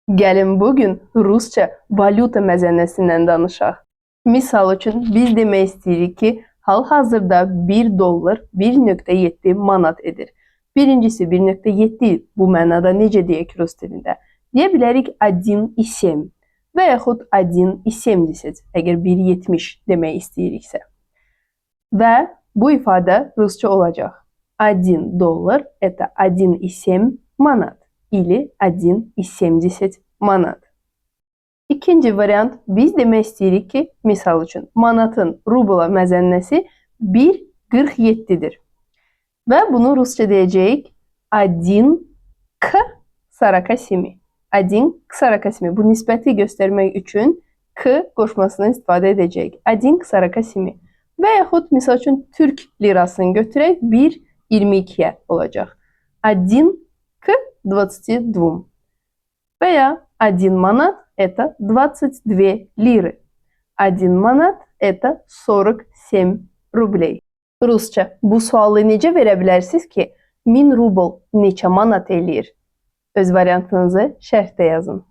Gəlin bugün Rusça valyuta məzənnəsindən danışaq. Misal üçün, biz demək istəyirik ki, hal-hazırda 1 dollar 1.7 manat edir. Birincisi 1.7 bu mənada necə deyək rus dilində? Deyə bilərik 1,7 və yaxud 1,70 əgər 1,70 demək istəyiriksə. Və bu ifadə rusça olacaq. 1 dollar это 1,7 manat. İli 1,70 manat. İkinci variant, biz demək istəyirik ki, misal üçün, manatın rubla məzənnəsi 1,47-dir. Və bunu rusca deyəcəyik 1 k 47. 1 k 47. Bu nisbəti göstərmək üçün k qoşmasını istifadə edəcəyik. 1 k 47. Və yaxud, misal üçün, Türk lirasını götürək, 1,22-yə olacaq. 1 k 22. Veya 1 manat это 22 лиры. 1 manat это 47 рублей. Rusça bu sualı necə verə bilərsiniz ki, 1000 rubl neçə manat eləyir? Öz variantınızı şərhdə yazın.